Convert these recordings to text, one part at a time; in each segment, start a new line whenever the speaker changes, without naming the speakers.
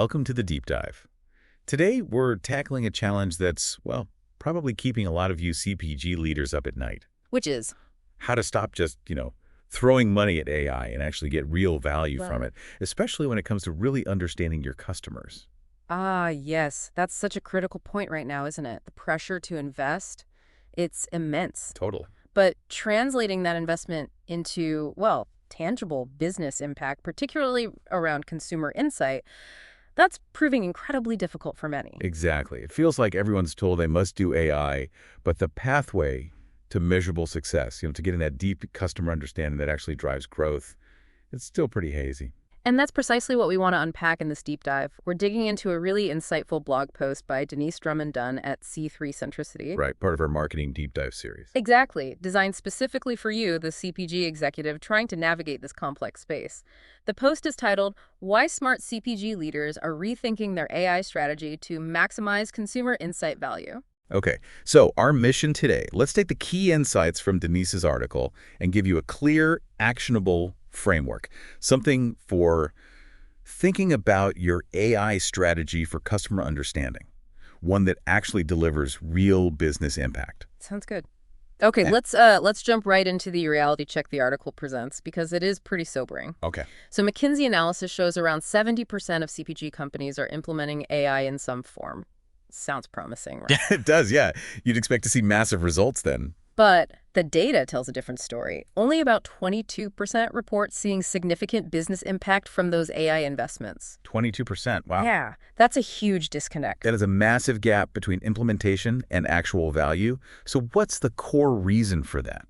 welcome to the Deep Dive. Today, we're tackling a challenge that's, well, probably keeping a lot of you CPG leaders up at night.
Which is?
How to stop just, throwing money at AI and actually get real value from it, especially when it comes to really understanding your customers.
Ah, yes. That's such a critical point right now, isn't it? The pressure to invest, it's immense.
Totally.
But translating that investment into, well, tangible business impact, particularly around consumer insight, that's proving incredibly difficult for many.
Exactly. It feels like everyone's told they must do AI, but the pathway to measurable success, to getting that deep customer understanding that actually drives growth, it's still pretty hazy.
And that's precisely what we want to unpack in this deep dive. We're digging into a really insightful blog post by Drummond-Dunn at C3 Centricity.
Right, part of our marketing deep dive series.
Exactly, designed specifically for you, the CPG executive trying to navigate this complex space. The post is titled, Why Smart CPG Leaders Are Rethinking Their AI Strategy to Maximize Consumer Insight Value.
Okay, so our mission today, let's take the key insights from Denise's article and give you a clear, actionable framework, something for thinking about your AI strategy for customer understanding, one that actually delivers real business impact.
Sounds good. Okay, let's jump right into the reality check the article presents, because it is pretty sobering.
Okay.
So McKinsey analysis shows around 70% of CPG companies are implementing AI in some form. Sounds promising, right?
It does, yeah. You'd expect to see massive results then.
But the data tells a different story. Only about 22% report seeing significant business impact from those AI investments.
22%, wow.
Yeah, that's a huge disconnect.
That is a massive gap between implementation and actual value. So what's the core reason for that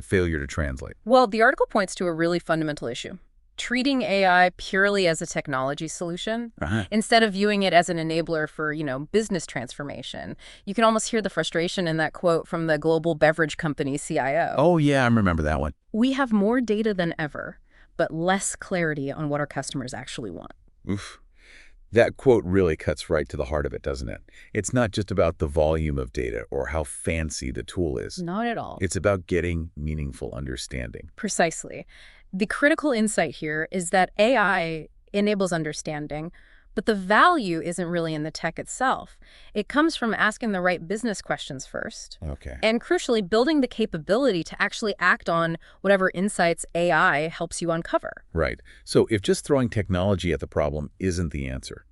failure to translate?
Well, the article points to a really fundamental issue. Treating AI purely as a technology solution instead of viewing it as an enabler for, business transformation. You can almost hear the frustration in that quote from the global beverage company CIO.
Oh, yeah, I remember that one.
We have more data than ever, but less clarity on what our customers actually want.
Oof. That quote really cuts right to the heart of it, doesn't it? It's not just about the volume of data or how fancy the tool is.
Not at all.
It's about getting meaningful understanding.
Precisely. The critical insight here is that AI enables understanding, but the value isn't really in the tech itself. It comes from asking the right business questions first.
Okay.
And crucially, building the capability to actually act on whatever insights AI helps you uncover.
Right. So if just throwing technology at the problem isn't the answer,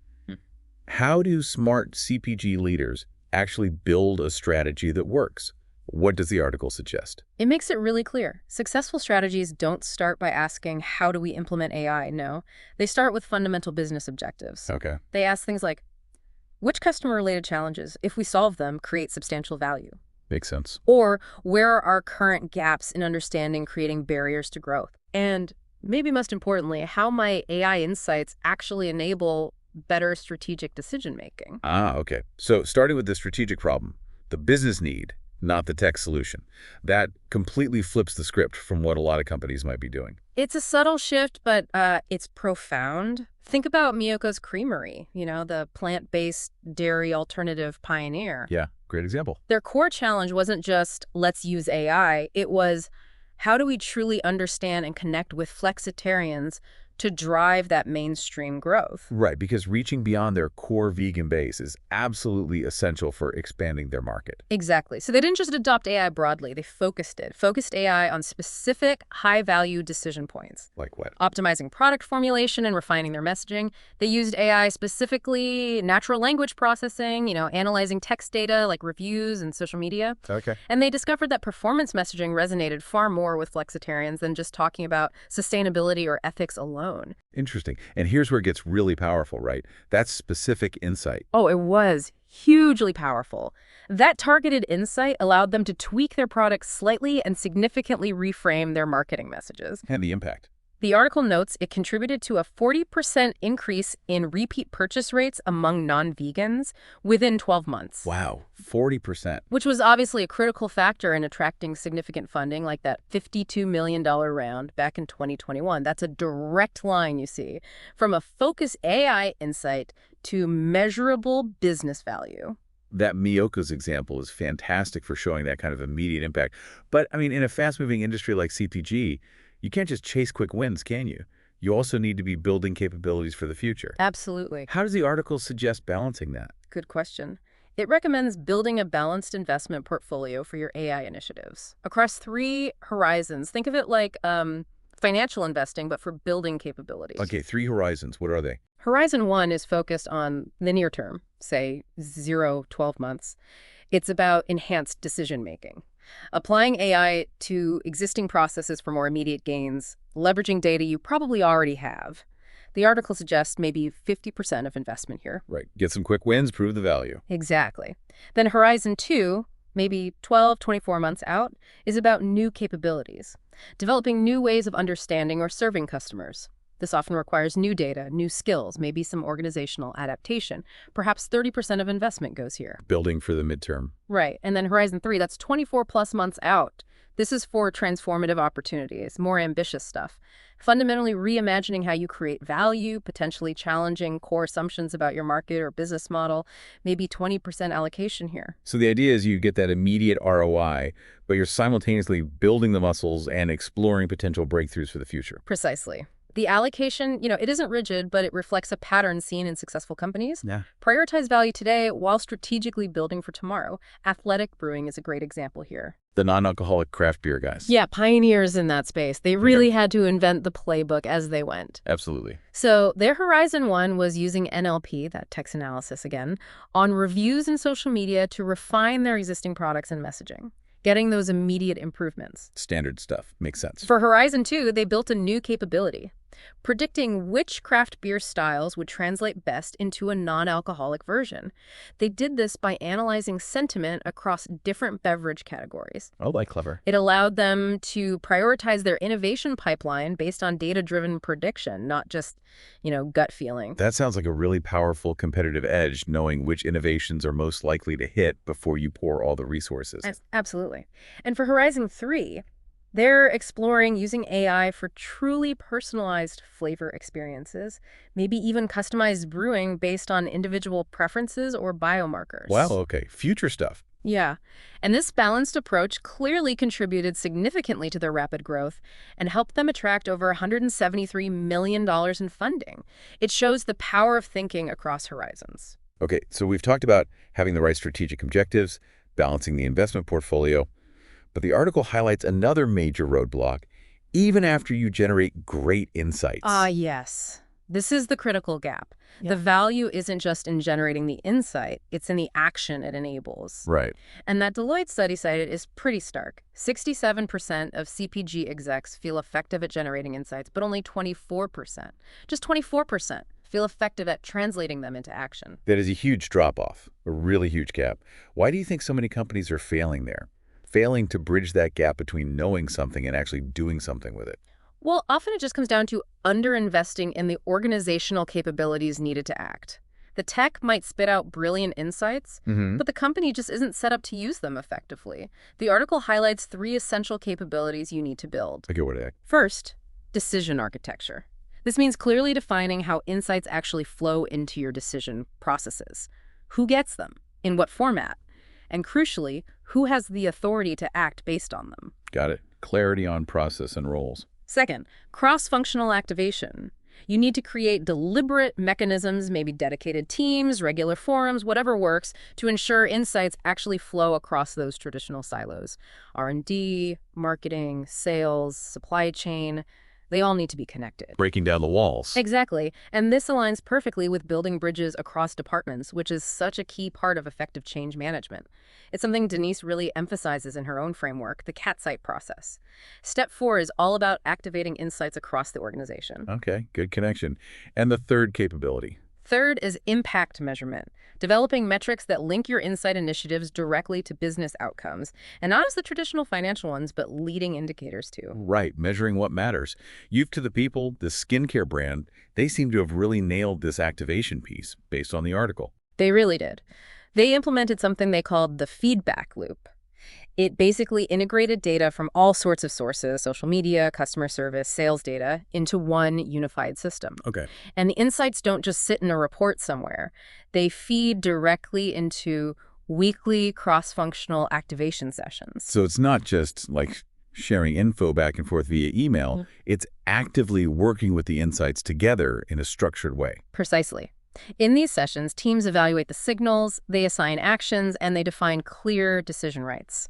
how do smart CPG leaders actually build a strategy that works? What does the article suggest?
It makes it really clear. Successful strategies don't start by asking, how do we implement AI? No, they start with fundamental business objectives.
Okay.
They ask things like, which customer-related challenges, if we solve them, create substantial value?
Makes sense.
Or where are our current gaps in understanding creating barriers to growth? And maybe most importantly, how might AI insights actually enable better strategic decision-making?
Okay. So starting with the strategic problem, the business need, not the tech solution. That completely flips the script from what a lot of companies might be doing.
It's a subtle shift, but it's profound. Think about Miyoko's Creamery, the plant-based dairy alternative pioneer.
Yeah, great example.
Their core challenge wasn't just, let's use AI. It was, how do we truly understand and connect with flexitarians to drive that mainstream growth?
Right, because reaching beyond their core vegan base is absolutely essential for expanding their market.
Exactly. So they didn't just adopt AI broadly, they focused AI on specific high-value decision points.
Like what?
Optimizing product formulation and refining their messaging. They used AI specifically natural language processing, analyzing text data like reviews and social media.
Okay.
And they discovered that performance messaging resonated far more with flexitarians than just talking about sustainability or ethics alone.
Interesting. And here's where it gets really powerful, right? That's specific insight.
Oh, it was hugely powerful. That targeted insight allowed them to tweak their products slightly and significantly reframe their marketing messages.
And the impact.
The article notes it contributed to a 40% increase in repeat purchase rates among non-vegans within 12 months.
Wow, 40%.
Which was obviously a critical factor in attracting significant funding, like that $52 million round back in 2021. That's a direct line, you see, from a focused AI insight to measurable business value.
That Miyoko's example is fantastic for showing that kind of immediate impact. But, in a fast-moving industry like CPG, you can't just chase quick wins, can you? you also need to be building capabilities for the future.
Absolutely.
How does the article suggest balancing that?
Good question. It recommends building a balanced investment portfolio for your AI initiatives across 3 horizons. Think of it like financial investing, but for building capabilities.
Okay, 3 horizons. What are they?
Horizon 1 is focused on the near term, say 0-12 months. It's about enhanced decision-making, applying AI to existing processes for more immediate gains, leveraging data you probably already have. The article suggests maybe 50% of investment here.
Right. Get some quick wins, prove the value.
Exactly. Then Horizon 2, maybe 12-24 months out, is about new capabilities, developing new ways of understanding or serving customers. This often requires new data, new skills, maybe some organizational adaptation. Perhaps 30% of investment goes here.
Building for the midterm.
Right. And then Horizon 3, that's 24+ months out. This is for transformative opportunities, more ambitious stuff. Fundamentally reimagining how you create value, potentially challenging core assumptions about your market or business model, maybe 20% allocation here.
So the idea is you get that immediate ROI, but you're simultaneously building the muscles and exploring potential breakthroughs for the future.
Precisely. The allocation, it isn't rigid, but it reflects a pattern seen in successful companies.
Yeah.
Prioritize value today while strategically building for tomorrow. Athletic Brewing is a great example here.
The non-alcoholic craft beer guys.
Yeah, pioneers in that space. They really had to invent the playbook as they went.
Absolutely.
So their Horizon 1 was using NLP, that text analysis again, on reviews in social media to refine their existing products and messaging, getting those immediate improvements.
Standard stuff. Makes sense.
For Horizon 2, they built a new capability, predicting which craft beer styles would translate best into a non-alcoholic version. They did this by analyzing sentiment across different beverage categories.
Oh, like clever.
It allowed them to prioritize their innovation pipeline based on data-driven prediction, not just, gut feeling.
That sounds like a really powerful competitive edge, knowing which innovations are most likely to hit before you pour all the resources.
Absolutely. And for Horizon 3, they're exploring using AI for truly personalized flavor experiences, maybe even customized brewing based on individual preferences or biomarkers.
Wow, okay. Future stuff.
Yeah. And this balanced approach clearly contributed significantly to their rapid growth and helped them attract over $173 million in funding. It shows the power of thinking across horizons.
Okay, so we've talked about having the right strategic objectives, balancing the investment portfolio, but the article highlights another major roadblock, even after you generate great insights.
Yes. This is the critical gap.
Yeah.
The value isn't just in generating the insight, it's in the action it enables.
Right.
And that Deloitte study cited is pretty stark. 67% of CPG execs feel effective at generating insights, but only 24%, just 24%, feel effective at translating them into action.
That is a huge drop-off, a really huge gap. Why do you think so many companies are failing there? Failing to bridge that gap between knowing something and actually doing something with it?
Well, often it just comes down to underinvesting in the organizational capabilities needed to act. The tech might spit out brilliant insights, but the company just isn't set up to use them effectively. The article highlights 3 essential capabilities you need to build.
Okay, what are they?
First, decision architecture. This means clearly defining how insights actually flow into your decision processes. Who gets them? In what format? And crucially, who has the authority to act based on them?
Got it. Clarity on process and roles.
Second, cross-functional activation. You need to create deliberate mechanisms, maybe dedicated teams, regular forums, whatever works, to ensure insights actually flow across those traditional silos. R&D, marketing, sales, supply chain, they all need to be connected.
Breaking down the walls.
Exactly. And this aligns perfectly with building bridges across departments, which is such a key part of effective change management. It's something Denise really emphasizes in her own framework, the cat sight process. Step 4 is all about activating insights across the organization.
Okay, good connection. And the third capability?
Third is impact measurement, developing metrics that link your insight initiatives directly to business outcomes, and not as the traditional financial ones, but leading indicators too.
Right, measuring what matters. You've to the People, the skincare brand, they seem to have really nailed this activation piece based on the article.
They really did. They implemented something they called the feedback loop. It basically integrated data from all sorts of sources, social media, customer service, sales data, into one unified system.
Okay.
And the insights don't just sit in a report somewhere. They feed directly into weekly cross-functional activation sessions.
So it's not just like sharing info back and forth via email. It's actively working with the insights together in a structured way.
Precisely. In these sessions, teams evaluate the signals, they assign actions, and they define clear decision rights.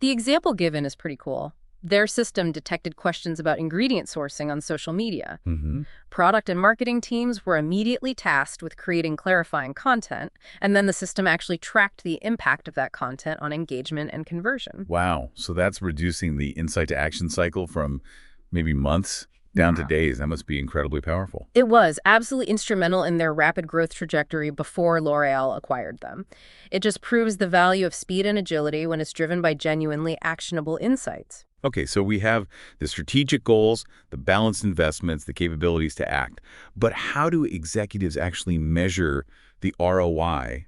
The example given is pretty cool. Their system detected questions about ingredient sourcing on social media. Product and marketing teams were immediately tasked with creating clarifying content, and then the system actually tracked the impact of that content on engagement and conversion.
Wow. So that's reducing the insight to action cycle from maybe months down to days. That must be incredibly powerful.
It was absolutely instrumental in their rapid growth trajectory before L'Oreal acquired them. It just proves the value of speed and agility when it's driven by genuinely actionable insights.
Okay, so we have the strategic goals, the balanced investments, the capabilities to act. But how do executives actually measure the ROI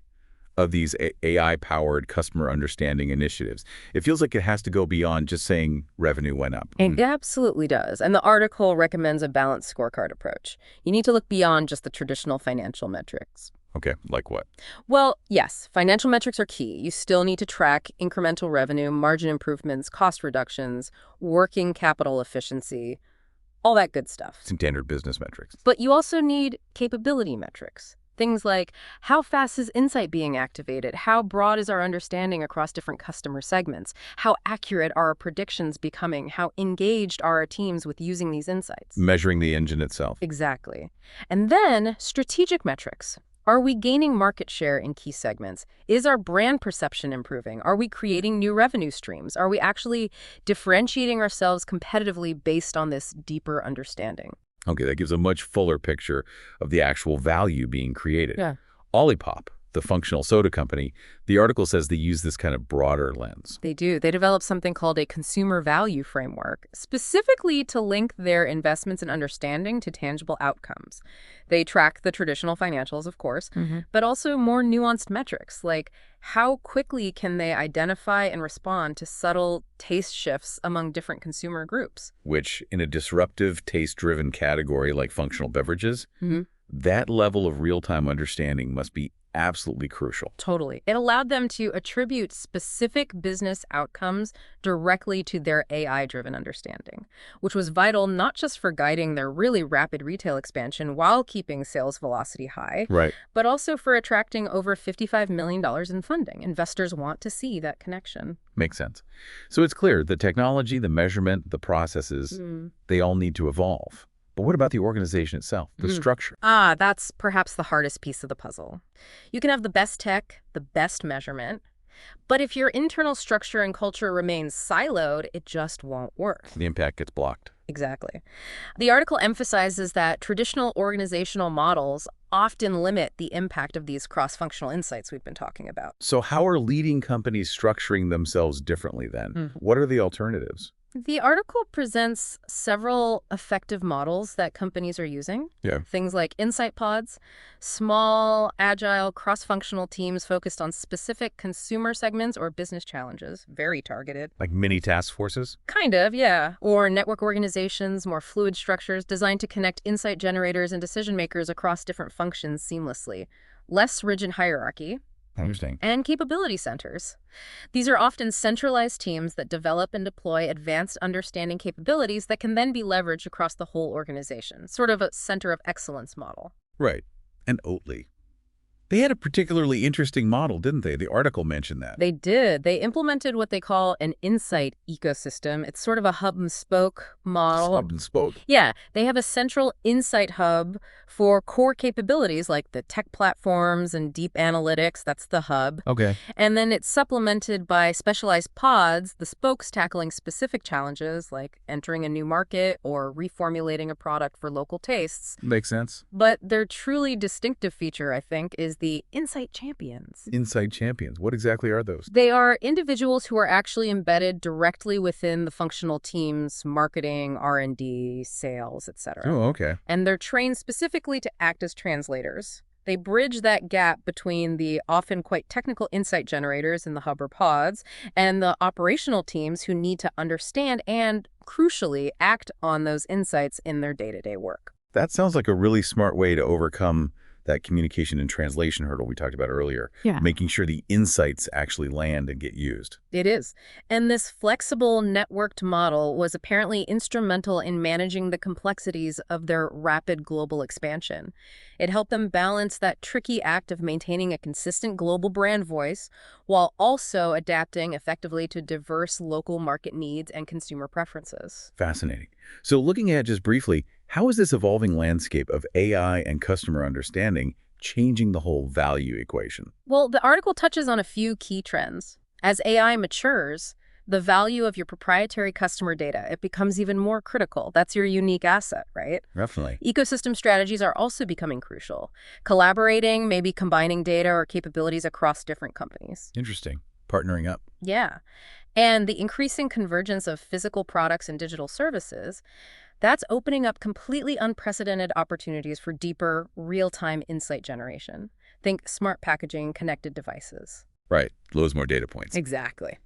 of these AI-powered customer understanding initiatives? It feels like it has to go beyond just saying revenue went up.
It absolutely does. And the article recommends a balanced scorecard approach. You need to look beyond just the traditional financial metrics.
Okay, like what?
Well, yes, financial metrics are key. You still need to track incremental revenue, margin improvements, cost reductions, working capital efficiency, all that good stuff.
Standard business metrics.
But you also need capability metrics. Things like, how fast is insight being activated? How broad is our understanding across different customer segments? How accurate are our predictions becoming? How engaged are our teams with using these insights?
Measuring the engine itself.
Exactly. And then strategic metrics. Are we gaining market share in key segments? Is our brand perception improving? Are we creating new revenue streams? Are we actually differentiating ourselves competitively based on this deeper understanding?
Okay, that gives a much fuller picture of the actual value being created.
Yeah.
Olipop, the functional soda company, the article says they use this kind of broader lens.
They do. They developed something called a consumer value framework, specifically to link their investments and understanding to tangible outcomes. They track the traditional financials, of course, but also more nuanced metrics, like how quickly can they identify and respond to subtle taste shifts among different consumer groups.
Which, in a disruptive, taste-driven category like functional beverages, that level of real-time understanding must be absolutely crucial.
Totally. It allowed them to attribute specific business outcomes directly to their AI-driven understanding, which was vital not just for guiding their really rapid retail expansion while keeping sales velocity high, but also for attracting over $55 million in funding. Investors want to see that connection.
Makes sense. So it's clear the technology, the measurement, the processes, they all need to evolve. But what about the organization itself, the structure?
That's perhaps the hardest piece of the puzzle. You can have the best tech, the best measurement, but if your internal structure and culture remains siloed, it just won't work.
The impact gets blocked.
Exactly. The article emphasizes that traditional organizational models often limit the impact of these cross-functional insights we've been talking about.
So how are leading companies structuring themselves differently then? What are the alternatives?
The article presents several effective models that companies are using. Things like insight pods, small, agile, cross-functional teams focused on specific consumer segments or business challenges, very targeted.
Like mini task forces?
Kind of, yeah. Or network organizations, more fluid structures designed to connect insight generators and decision makers across different functions seamlessly. Less rigid hierarchy.
Interesting.
And capability centers. These are often centralized teams that develop and deploy advanced understanding capabilities that can then be leveraged across the whole organization, sort of a center of excellence model.
Right. And Oatly. They had a particularly interesting model, didn't they? The article mentioned that.
They did. They implemented what they call an insight ecosystem. It's sort of a hub and spoke model.
Hub and spoke.
Yeah. They have a central insight hub for core capabilities like the tech platforms and deep analytics. That's the hub.
Okay.
And then it's supplemented by specialized pods, the spokes tackling specific challenges like entering a new market or reformulating a product for local tastes.
Makes sense.
But their truly distinctive feature, I think, is the Insight Champions.
Insight Champions. What exactly are those?
They are individuals who are actually embedded directly within the functional teams, marketing, R&D, sales, etc.
Oh, okay.
And they're trained specifically to act as translators. They bridge that gap between the often quite technical insight generators in the hub or pods and the operational teams who need to understand and, crucially, act on those insights in their day-to-day work.
That sounds like a really smart way to overcome that communication and translation hurdle we talked about earlier,
Yeah.
making sure the insights actually land and get used.
It is. And this flexible networked model was apparently instrumental in managing the complexities of their rapid global expansion. It helped them balance that tricky act of maintaining a consistent global brand voice while also adapting effectively to diverse local market needs and consumer preferences.
Fascinating. So looking at just briefly, how is this evolving landscape of AI and customer understanding changing the whole value equation?
Well, the article touches on a few key trends. As AI matures, the value of your proprietary customer data, it becomes even more critical. That's your unique asset, right?
Definitely.
Ecosystem strategies are also becoming crucial. Collaborating, maybe combining data or capabilities across different companies.
Interesting. Partnering up.
Yeah. And the increasing convergence of physical products and digital services, that's opening up completely unprecedented opportunities for deeper, real-time insight generation. Think smart packaging, connected devices.
Right. Loads more data points.
Exactly.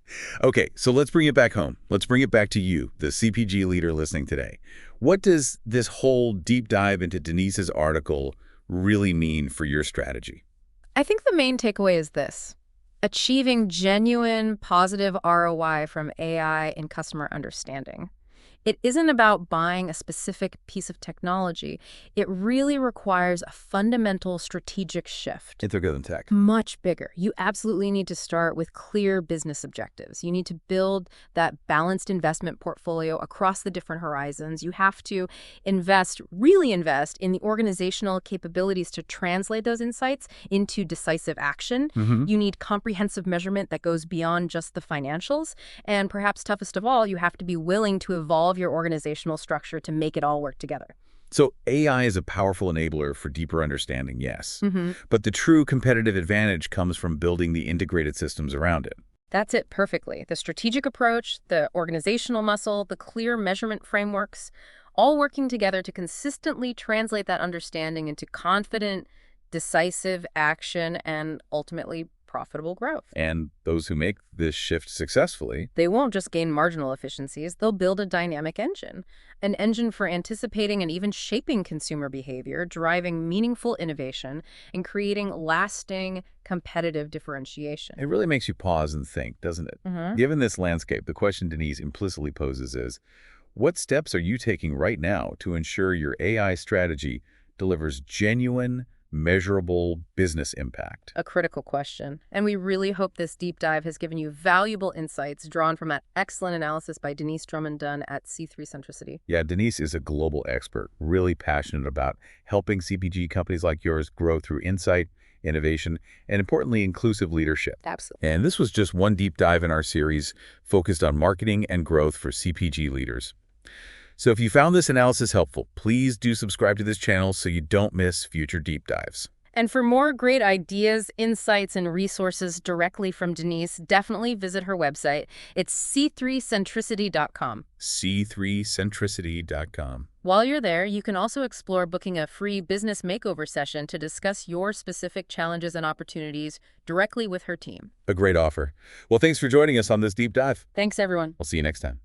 Okay, so let's bring it back home. Let's bring it back to you, the CPG leader listening today. What does this whole deep dive into Denise's article really mean for your strategy?
I think the main takeaway is this. Achieving genuine positive ROI from AI in customer understanding. It isn't about buying a specific piece of technology. It really requires a fundamental strategic shift.
It's bigger than tech.
Much bigger. You absolutely need to start with clear business objectives. You need to build that balanced investment portfolio across the different horizons. You have to really invest in the organizational capabilities to translate those insights into decisive action. You need comprehensive measurement that goes beyond just the financials. And perhaps toughest of all, you have to be willing to evolve your organizational structure to make it all work together.
So AI is a powerful enabler for deeper understanding, yes. But the true competitive advantage comes from building the integrated systems around it.
That's it perfectly. The strategic approach, the organizational muscle, the clear measurement frameworks, all working together to consistently translate that understanding into confident, decisive action and ultimately profitable growth.
And those who make this shift successfully,
They won't just gain marginal efficiencies, they'll build a dynamic engine. An engine for anticipating and even shaping consumer behavior, driving meaningful innovation, and creating lasting competitive differentiation.
it really makes you pause and think, doesn't it? Given this landscape, the question Denise implicitly poses is, what steps are you taking right now to ensure your AI strategy delivers genuine, measurable business impact?
A critical question. And we really hope this deep dive has given you valuable insights drawn from that excellent analysis by Denise Drummond-Dunn at C3 Centricity.
Yeah, Denise is a global expert, really passionate about helping CPG companies like yours grow through insight, innovation, and importantly, inclusive leadership.
Absolutely.
And this was just one deep dive in our series focused on marketing and growth for CPG leaders. So if you found this analysis helpful, please do subscribe to this channel so you don't miss future deep dives.
And for more great ideas, insights, and resources directly from Denise, definitely visit her website. It's c3centricity.com.
c3centricity.com.
While you're there, you can also explore booking a free business makeover session to discuss your specific challenges and opportunities directly with her team.
A great offer. Well, thanks for joining us on this deep dive.
Thanks, everyone.
I'll see you next time.